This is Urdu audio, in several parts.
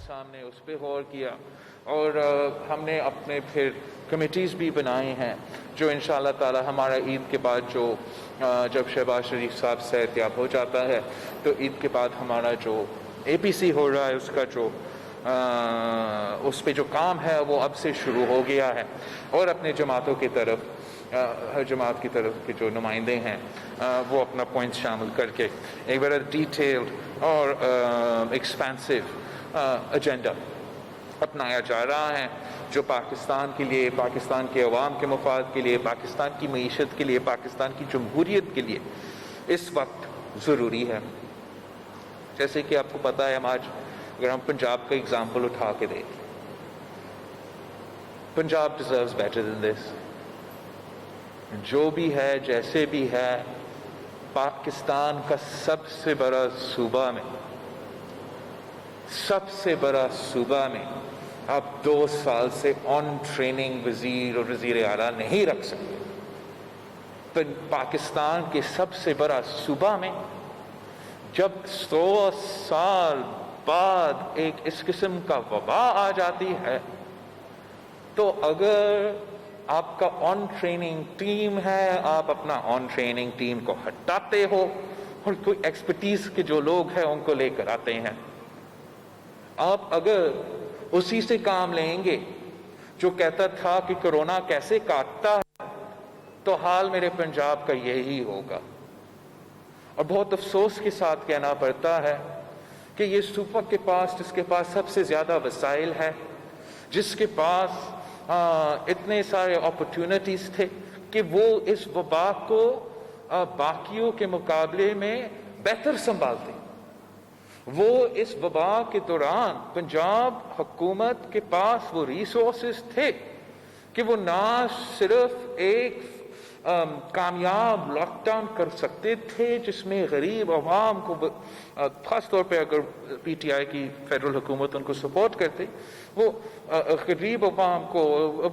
سامنے اس پہ غور کیا، اور ہم نے اپنے پھر کمیٹیز بھی بنائے ہیں جو انشاءاللہ تعالی ہمارا عید کے بعد جو جب شہباز شریف صاحب صحتیاب ہو جاتا ہے تو عید کے بعد ہمارا جو اے پی سی ہو رہا ہے اس کا جو اس پہ جو کام ہے وہ اب سے شروع ہو گیا ہے، اور اپنے جماعتوں کی طرف ہر جماعت کی طرف کے جو نمائندے ہیں وہ اپنا پوائنٹ شامل کر کے ایک بڑا ڈیٹیلڈ اور ایکسپینسو ایجنڈا اپنایا جا رہا ہے، جو پاکستان کے لیے، پاکستان کے عوام کے مفاد کے لیے، پاکستان کی معیشت کے لیے، پاکستان کی جمہوریت کے لیے اس وقت ضروری ہے۔ جیسے کہ آپ کو پتہ ہے، ہم آج اگر ہم پنجاب کا اگزامپل اٹھا کے دیکھیں، پنجاب ڈیزروز بیٹر دین دس۔ جو بھی ہے جیسے بھی ہے، پاکستان کا سب سے بڑا صوبہ میں، سب سے بڑا صوبہ میں آپ 2 سال سے آن ٹریننگ وزیر اور وزیر اعلیٰ نہیں رکھ سکتے۔ پاکستان کے سب سے بڑا صوبہ میں جب 100 سال بعد ایک اس قسم کا وبا آ جاتی ہے، تو اگر آپ کا آن ٹریننگ ٹیم ہے، آپ اپنا آن ٹریننگ ٹیم کو ہٹاتے ہو اور کوئی ایکسپرٹیز کے جو لوگ ہیں ان کو لے کر آتے ہیں۔ آپ اگر اسی سے کام لیں گے جو کہتا تھا کہ کرونا کیسے کاٹتا ہے، تو حال میرے پنجاب کا یہی ہوگا۔ اور بہت افسوس کے ساتھ کہنا پڑتا ہے کہ یہ صوبہ کے پاس، جس کے پاس سب سے زیادہ وسائل ہے، جس کے پاس اتنے سارے اپرچونٹیز تھے کہ وہ اس وبا کو باقیوں کے مقابلے میں بہتر سنبھالتے، وہ اس وبا کے دوران پنجاب حکومت کے پاس وہ ریسورسز تھے کہ وہ نہ صرف ایک کامیاب لاک ڈاؤن کر سکتے تھے جس میں غریب عوام کو، خاص طور پہ اگر پی ٹی آئی کی فیڈرل حکومت ان کو سپورٹ کرتے، وہ غریب عوام کو،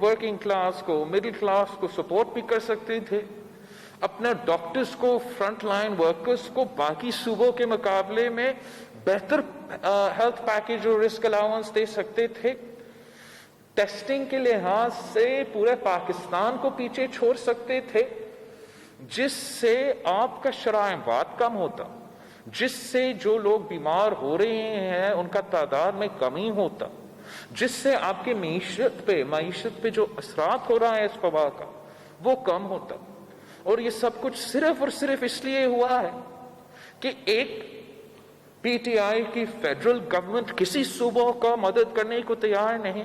ورکنگ کلاس کو، مڈل کلاس کو سپورٹ بھی کر سکتے تھے، اپنا ڈاکٹرز کو، فرنٹ لائن ورکرز کو باقی صوبوں کے مقابلے میں بہتر ہیلتھ پیکیج اور رسک الاؤنس دے سکتے تھے، ٹیسٹنگ کے لحاظ سے پورے پاکستان کو پیچھے چھوڑ سکتے تھے، جس سے آپ کا شرح اموات کم ہوتا، جس سے جو لوگ بیمار ہو رہے ہیں ان کا تعداد میں کمی ہوتا، جس سے آپ کے معیشت پہ جو اثرات ہو رہا ہے اس وبا کا وہ کم ہوتا۔ اور یہ سب کچھ صرف اور صرف اس لیے ہوا ہے کہ ایک پی ٹی آئی کی فیڈرل گورنمنٹ کسی صوبوں کا مدد کرنے کو تیار نہیں،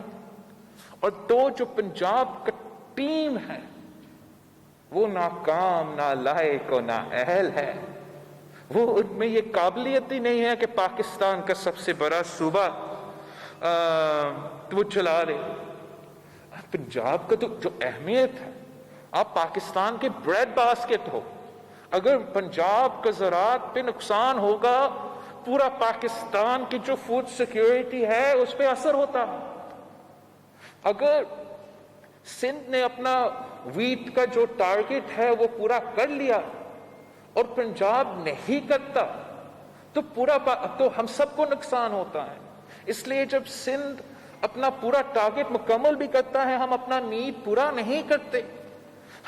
اور دو جو پنجاب کا ٹیم ہے وہ ناکام، نالائق اور نااہل ہے، وہ ان میں یہ قابلیت ہی نہیں ہے کہ پاکستان کا سب سے بڑا صوبہ وہ چلا رہے۔ پنجاب کا تو جو اہمیت ہے، آپ پاکستان کے بریڈ باسکٹ ہو، اگر پنجاب کا زراعت پہ نقصان ہوگا پورا پاکستان کی جو فوڈ سیکیورٹی ہے اس پہ اثر ہوتا۔ اگر سندھ نے اپنا ویٹ کا جو ٹارگٹ ہے وہ پورا کر لیا اور پنجاب نہیں کرتا تو ہم سب کو نقصان ہوتا ہے۔ اس لیے جب سندھ اپنا پورا ٹارگٹ مکمل بھی کرتا ہے، ہم اپنا نیڈ پورا نہیں کرتے،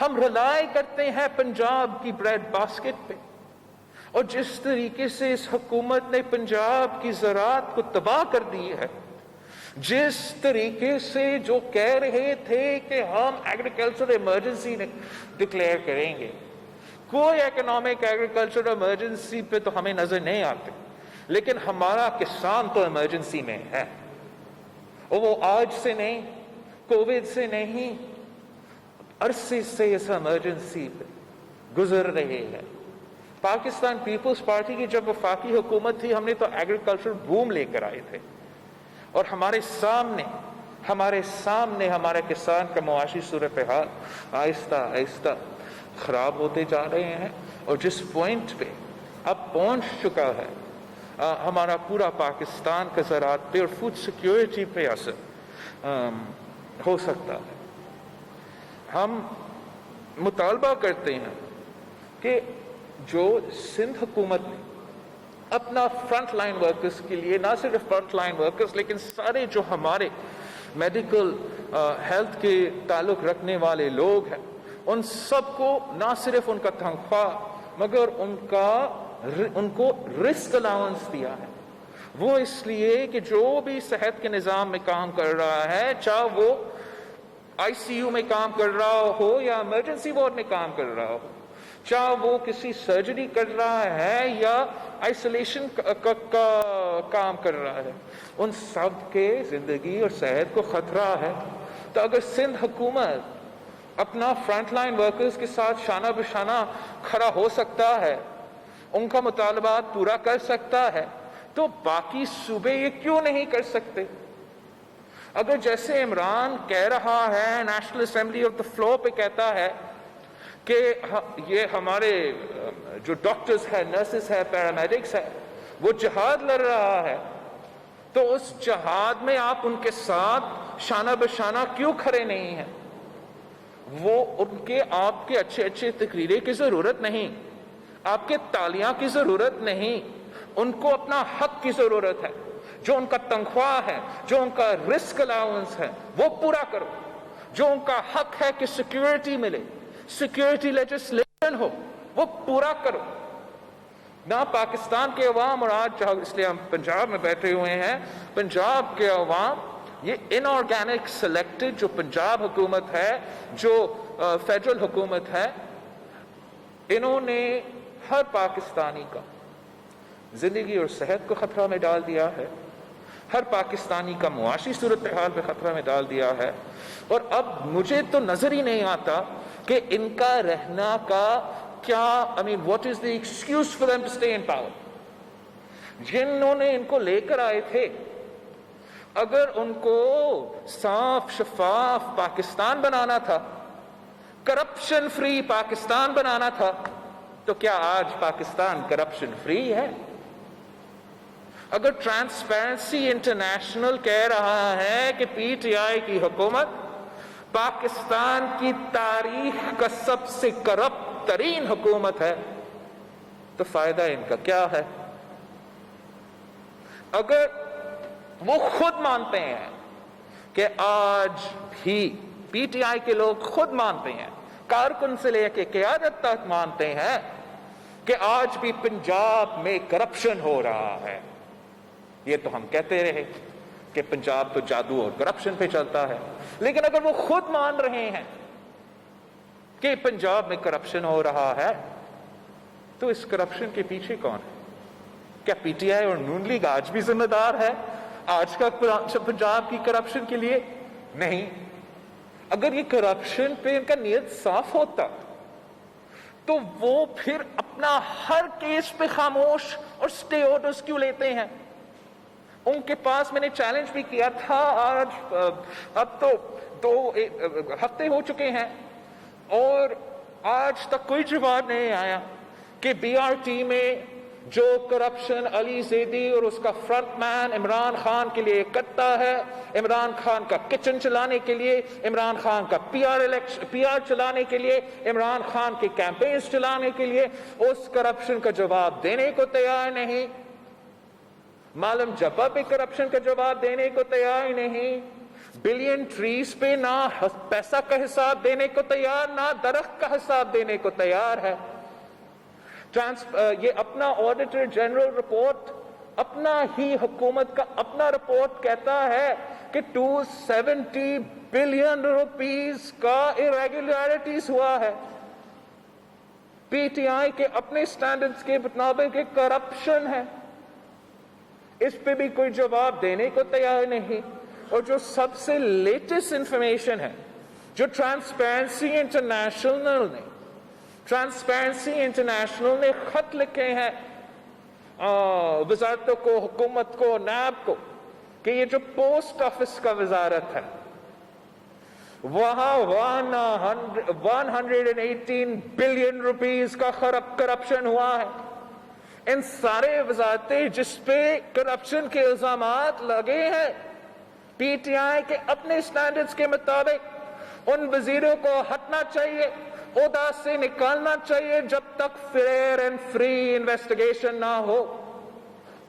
ہم رلائی کرتے ہیں پنجاب کی بریڈ باسکٹ پہ۔ اور جس طریقے سے اس حکومت نے پنجاب کی زراعت کو تباہ کر دی ہے، جس طریقے سے جو کہہ رہے تھے کہ ہم ایگریکلچر ایمرجنسی ڈکلیئر کریں گے، کوئی اکنامک ایگریکلچر ایمرجنسی پہ تو ہمیں نظر نہیں آتے، لیکن ہمارا کسان تو ایمرجنسی میں ہے، اور وہ آج سے نہیں، کووڈ سے نہیں، عرصے سے اس ایمرجنسی پہ گزر رہے ہیں۔ پاکستان پیپلز پارٹی کی جب وفاقی حکومت تھی، ہم نے تو ایگریکلچر بوم لے کر آئے تھے، اور ہمارے سامنے ہمارے کسان کا معاشی صورتحال آہستہ آہستہ خراب ہوتے جا رہے ہیں، اور جس پوائنٹ پہ اب پہنچ چکا ہے ہمارا پورا پاکستان کا زراعت پہ اور فوڈ سیکیورٹی پہ اثر ہو سکتا ہے۔ ہم مطالبہ کرتے ہیں کہ جو سندھ حکومت نے اپنا فرنٹ لائن ورکرز کے لیے، نہ صرف فرنٹ لائن ورکرز لیکن سارے جو ہمارے میڈیکل ہیلتھ کے تعلق رکھنے والے لوگ ہیں، ان سب کو نہ صرف ان کا تنخواہ مگر ان کو رسک الاؤنس دیا ہے۔ وہ اس لیے کہ جو بھی صحت کے نظام میں کام کر رہا ہے، چاہے وہ آئی سی یو میں کام کر رہا ہو یا ایمرجنسی وارڈ میں کام کر رہا ہو، چاہے وہ کسی سرجری کر رہا ہے یا آئسولیشن کا کام کر رہا ہے، ان سب کے زندگی اور صحت کو خطرہ ہے۔ تو اگر سندھ حکومت اپنا فرنٹ لائن ورکرز کے ساتھ شانہ بشانہ کھڑا ہو سکتا ہے، ان کا مطالبات پورا کر سکتا ہے، تو باقی صوبے یہ کیوں نہیں کر سکتے؟ اگر جیسے عمران کہہ رہا ہے، national assembly of the floor پہ کہتا ہے کہ یہ ہمارے جو ڈاکٹرز ہیں، نرسز ہیں، پیرامیڈکس ہیں، وہ جہاد لڑ رہا ہے، تو اس جہاد میں آپ ان کے ساتھ شانہ بشانہ کیوں کھڑے نہیں ہیں؟ وہ ان کے آپ کے اچھے تقریریں کی ضرورت نہیں، آپ کے تالیاں کی ضرورت نہیں، ان کو اپنا حق کی ضرورت ہے۔ جو ان کا تنخواہ ہے، جو ان کا رسک الاؤنس ہے، وہ پورا کرو۔ جو ان کا حق ہے کہ سیکیورٹی ملے، سیکیورٹی لیجسلیشن ہو، وہ پورا کرو۔ نہ پاکستان کے عوام، اور آج اس لیے ہم پنجاب میں بیٹھے ہوئے ہیں، پنجاب کے عوام یہ ان آرگینک سلیکٹڈ جو پنجاب حکومت ہے، جو فیڈرل حکومت ہے، انہوں نے ہر پاکستانی کا زندگی اور صحت کو خطرہ میں ڈال دیا ہے، ہر پاکستانی کا معاشی صورتحال پہ خطرہ میں ڈال دیا ہے۔ اور اب مجھے تو نظر ہی نہیں آتا کہ ان کا رہنا کا کیا what is the excuse for them to stay in power؟ جنہوں نے ان کو لے کر آئے تھے، اگر ان کو صاف شفاف پاکستان بنانا تھا، کرپشن فری پاکستان بنانا تھا، تو کیا آج پاکستان کرپشن فری ہے؟ اگر ٹرانسپیرنسی انٹرنیشنل کہہ رہا ہے کہ پی ٹی آئی کی حکومت پاکستان کی تاریخ کا سب سے کرپٹ ترین حکومت ہے، تو فائدہ ان کا کیا ہے؟ اگر وہ خود مانتے ہیں کہ آج بھی پی ٹی آئی کے لوگ خود مانتے ہیں، کارکن سے لے کے قیادت تک مانتے ہیں کہ آج بھی پنجاب میں کرپشن ہو رہا ہے، یہ تو ہم کہتے رہے کہ پنجاب تو جادو اور کرپشن پہ چلتا ہے، لیکن اگر وہ خود مان رہے ہیں کہ پنجاب میں کرپشن ہو رہا ہے، تو اس کرپشن کے پیچھے کون ہے؟ کیا پی ٹی آئی اور نون لیگ آج بھی ذمہ دار ہے آج کا پنجاب کی کرپشن کے لیے؟ نہیں۔ اگر یہ کرپشن پہ ان کا نیت صاف ہوتا تو وہ پھر اپنا ہر کیس پہ خاموش اور سٹے آرڈرز کیوں لیتے ہیں؟ ان کے پاس میں نے چیلنج بھی کیا تھا، آج اب تو 2 ہفتے ہو چکے ہیں اور آج تک کوئی جواب نہیں آیا کہ بی آر ٹی میں جو کرپشن علی زیدی اور اس کا فرنٹ مین عمران خان کے لیے کرتا ہے، عمران خان کا کچن چلانے کے لیے، عمران خان کا پی آر چلانے کے لیے، عمران خان کے کیمپینز چلانے کے لیے، اس کرپشن کا جواب دینے کو تیار نہیں۔ معلوم جبا پہ کرپشن کا جواب دینے کو تیار نہیں، بلین ٹریز پہ نہ پیسہ کا حساب دینے کو تیار، نہ درخت کا حساب دینے کو تیار ہے۔ یہ اپنا آڈیٹر جنرل رپورٹ، اپنا ہی حکومت کا اپنا رپورٹ کہتا ہے کہ 270 بلین روپیز کا irregularities ہوا ہے۔ پی ٹی آئی کے اپنے سٹینڈرڈز کے مطابق کرپشن ہے، اس پہ بھی کوئی جواب دینے کو تیار نہیں۔ اور جو سب سے لیٹسٹ انفارمیشن ہے، جو ٹرانسپیرنسی انٹرنیشنل نے خط لکھے ہیں وزارتوں کو، حکومت کو، نیب کو، کہ یہ جو پوسٹ آفس کا وزارت ہے وہاں 118 بلین روپیز کا کرپشن ہوا ہے۔ ان سارے وزارتیں جس پہ کرپشن کے الزامات لگے ہیں، پی ٹی آئی کے اپنے سٹینڈرڈز کے مطابق ان وزیروں کو ہٹنا چاہیے، عہدہ سے نکالنا چاہیے جب تک فیئر اینڈ فری انویسٹیگیشن نہ ہو۔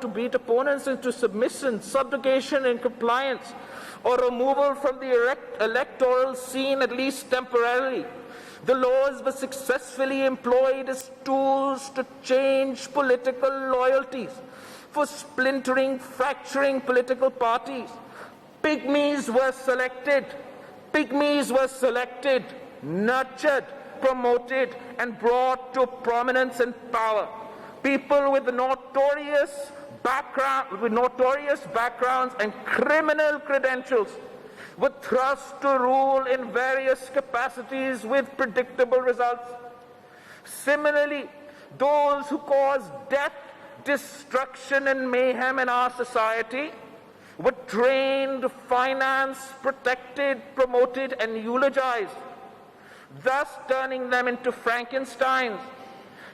to beat opponents into submission, subjugation and compliance or removal from the electoral scene at least temporarily. The laws were successfully employed as tools to change political loyalties, for splintering, fracturing political parties. Pygmies were selected, nurtured, promoted, and brought to prominence and power. People with notorious backgrounds and criminal credentials were thrust to rule in various capacities with predictable results. Similarly, those who caused death, destruction, and mayhem in our society were trained, financed, protected, promoted, and eulogized, thus turning them into Frankensteins.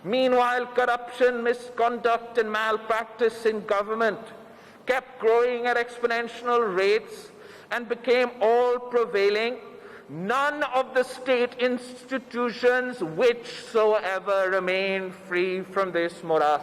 Meanwhile, corruption, misconduct, and malpractice in government kept growing at exponential rates and became all prevailing. None of the state institutions whatsoever remained free from this morass.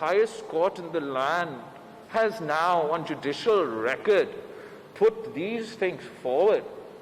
highest court in the land has now on judicial record put these things forward,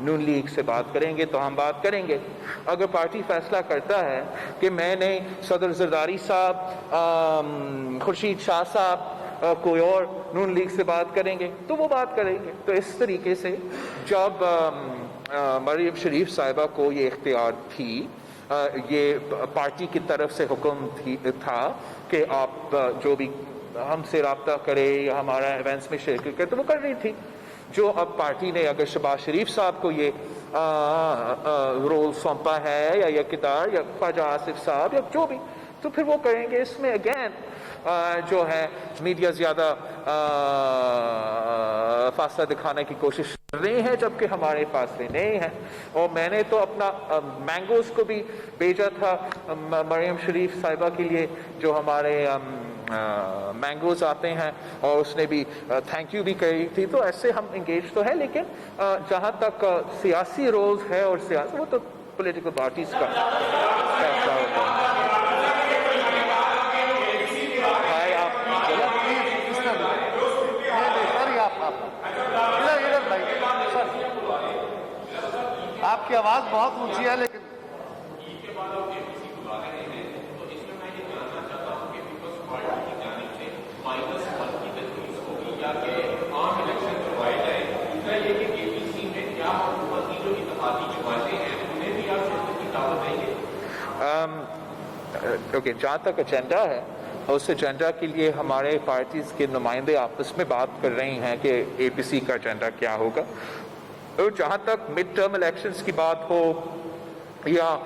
Noon league سے بات کریں گے تو ہم بات کریں گے. اگر پارٹی فیصلہ کرتا ہے کہ میں نے صدر زرداری صاحب، خورشید شاہ صاحب، کوئی اور نون لیگ سے بات کریں گے تو وہ بات کریں گے. تو اس طریقے سے جب مریم شریف صاحبہ کو یہ اختیار تھی، یہ پارٹی کی طرف سے حکم تھا کہ آپ جو بھی ہم سے رابطہ کرے یا ہمارا ایونٹس میں شرکت کرے، تو وہ کر رہی تھی. جو اب پارٹی نے اگر شہباز شریف صاحب کو یہ رول سونپا ہے یا یہ اقتدار، یا خواجہ آصف صاحب یا جو بھی، تو پھر وہ کریں گے. اس میں اگین جو ہے میڈیا زیادہ فاصلہ دکھانے کی کوشش کر رہی ہے، جبکہ ہمارے فاصلے نہیں ہیں. اور میں نے تو اپنا مینگوز کو بھی بھیجا تھا مریم شریف صاحبہ کے لیے، جو ہمارے مینگوز آتے ہیں، اور اس نے بھی تھینک یو بھی کری تھی. تو ایسے ہم انگیج تو ہے، لیکن جہاں تک سیاسی رولز ہے اور سیاسی، وہ تو پولیٹیکل پارٹیز کا فیصلہ ہوتا ہے. آپ کی آواز بہت اونچی ہے لیکن اوکے، جہاں تک ایجنڈا ہے، اس ایجنڈا کے لیے ہمارے پارٹیز کے نمائندے آپس میں بات کر رہی ہیں کہ اے پی سی کا ایجنڈا کیا ہوگا. اور جہاں تک مڈ ٹرم الیکشنز کی بات ہو یا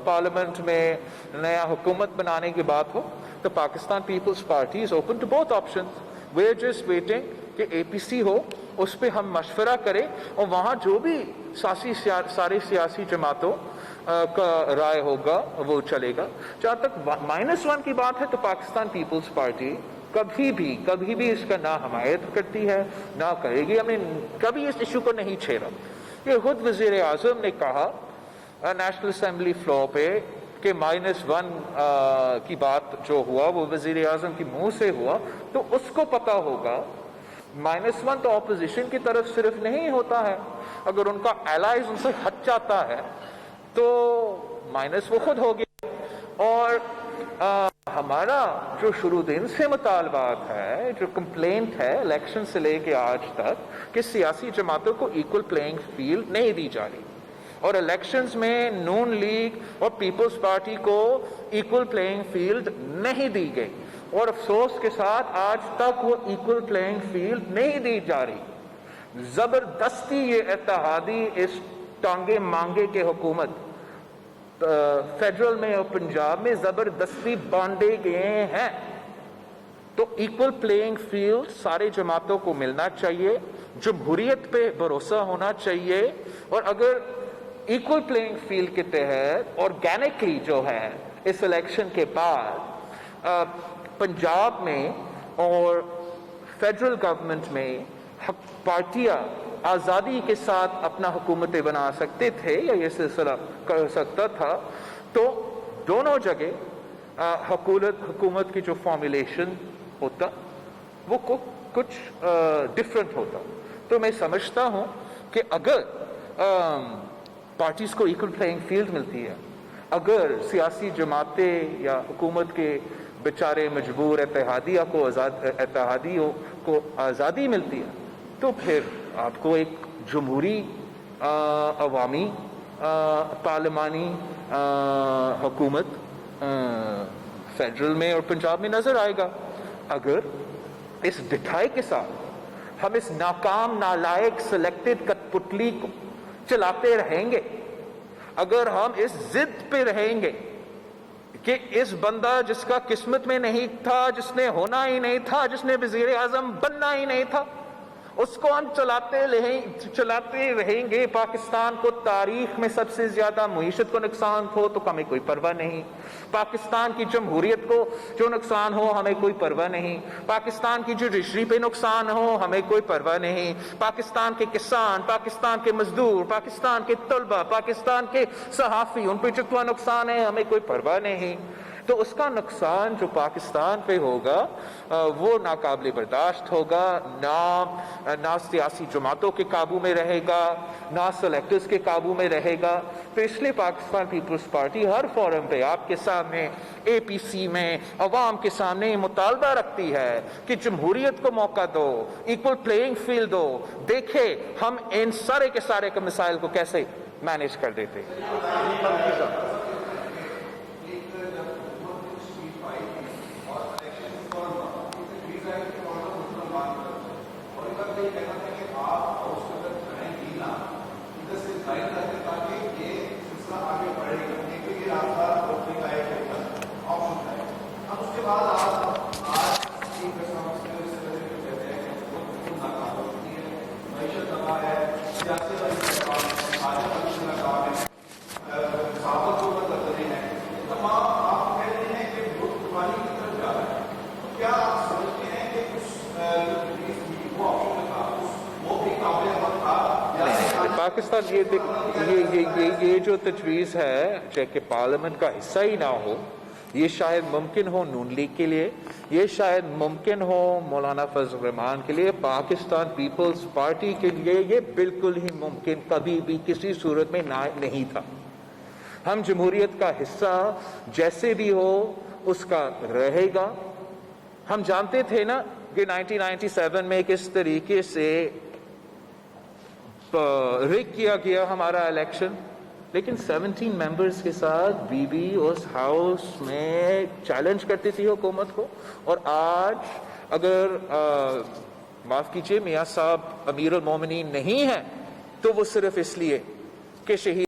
پارلیمنٹ میں نیا حکومت بنانے کی بات ہو، تو Pakistan Peoples Party is open to both options. We are just waiting کہ اے پی سی ہو، اس پہ ہم مشورہ کریں، اور وہاں جو بھی ساری سیاسی جماعتوں کا رائے ہوگا وہ چلے گا. جہاں تک -1 کی بات ہے، تو پاکستان پیپلز پارٹی کبھی بھی اس کا نہ حمایت کرتی ہے نہ کرے گی. ہم نے کبھی اس ایشو کو نہیں چھیڑا. یہ خود وزیر اعظم نے کہا نیشنل اسمبلی فلور پہ کہ -1 کی بات جو ہوا وہ وزیر اعظم کی منہ سے ہوا، تو اس کو پتا ہوگا. -1 تو اپوزیشن کی طرف صرف نہیں ہوتا ہے، اگر ان کا الائز ان سے ہٹ جاتا ہے تو مائنس وہ خود ہو گیا. اور ہمارا جو شروع دن سے مطالبات ہے، جو کمپلینٹ ہے الیکشن سے لے کے آج تک، کہ سیاسی جماعتوں کو ایکول پلینگ فیلڈ نہیں دی جا رہی، اور الیکشنز میں نون لیگ اور پیپلز پارٹی کو ایکول پلینگ فیلڈ نہیں دی گئی. اور افسوس کے ساتھ آج تک وہ ایکول پلینگ فیلڈ نہیں دی جا رہی. زبردستی یہ اتحادی اس ٹانگے مانگے کے حکومت فیڈرل میں اور پنجاب میں زبردستی بانٹے گئے ہیں. تو ایکول پلینگ فیلڈ سارے جماعتوں کو ملنا چاہیے، جمہوریت پہ بھروسہ ہونا چاہیے. اور اگر ایکول پلینگ فیلڈ کے تحت آرگینکلی جو ہے اس الیکشن کے بعد پنجاب میں اور فیڈرل گورنمنٹ میں پارٹیاں آزادی کے ساتھ اپنا حکومتیں بنا سکتے تھے یا یہ سلسلہ کر سکتا تھا، تو دونوں جگہ حکومت کی جو فارمولیشن ہوتا وہ کچھ ڈفرنٹ ہوتا. تو میں سمجھتا ہوں کہ اگر پارٹیز کو ایکول پلینگ فیلڈ ملتی ہے، اگر سیاسی جماعتیں یا حکومت کے بیچارے مجبور اتحادیوں کو آزادی ملتی ہے، تو پھر آپ کو ایک جمہوری عوامی پارلیمانی حکومت فیڈرل میں اور پنجاب میں نظر آئے گا. اگر اس ڈٹھائی کے ساتھ ہم اس ناکام نالائق سلیکٹڈ کٹ پتلی کو چلاتے رہیں گے، اگر ہم اس ضد پہ رہیں گے کہ اس بندہ جس کا قسمت میں نہیں تھا، جس نے ہونا ہی نہیں تھا، جس نے وزیر اعظم بننا ہی نہیں تھا، اس کو ہم چلاتے رہیں گے، پاکستان کو تاریخ میں سب سے زیادہ معیشت کو نقصان ہو تو ہمیں کوئی پرواہ نہیں، پاکستان کی جمہوریت کو جو نقصان ہو ہمیں کوئی پرواہ نہیں، پاکستان کی جوڈیشری پہ نقصان ہو ہمیں کوئی پرواہ نہیں، پاکستان کے کسان، پاکستان کے مزدور، پاکستان کے طلبہ، پاکستان کے صحافی، ان پہ جتنا نقصان ہے ہمیں کوئی پرواہ نہیں. تو اس کا نقصان جو پاکستان پہ ہوگا وہ ناقابل برداشت ہوگا، نہ سیاسی جماعتوں کے قابو میں رہے گا، نہ سلیکٹرز کے قابو میں رہے گا۔ تو اس لیے پاکستان پیپلز پارٹی ہر فورم پہ آپ کے سامنے، اے پی سی میں، عوام کے سامنے یہ مطالبہ رکھتی ہے کہ جمہوریت کو موقع دو، ایکول پلینگ فیلڈ دو، دیکھے ہم ان سارے کے سارے کے مسائل کو کیسے مینیج کر دیتے۔ پاکستان یہ جو تجویز ہے چاہے کہ پارلیمنٹ کا حصہ ہی نہ ہو، یہ شاید ممکن ہو نون لیگ کے لیے، یہ شاید ممکن ہو مولانا فضل الرحمان کے لیے، پاکستان پیپلز پارٹی کے لیے یہ بالکل ہی ممکن کبھی بھی کسی صورت میں نہیں تھا۔ ہم جمہوریت کا حصہ جیسے بھی ہو اس کا رہے گا۔ ہم جانتے تھے نا کہ 1997 میں کس طریقے سے ریگ کیا گیا ہمارا الیکشن، لیکن 17 ممبرز کے ساتھ بی بی اس ہاؤس میں چیلنج کرتی تھی حکومت کو، اور آج اگر معاف کیجئے میاں صاحب امیر المومنین نہیں ہیں تو وہ صرف اس لیے کہ شہید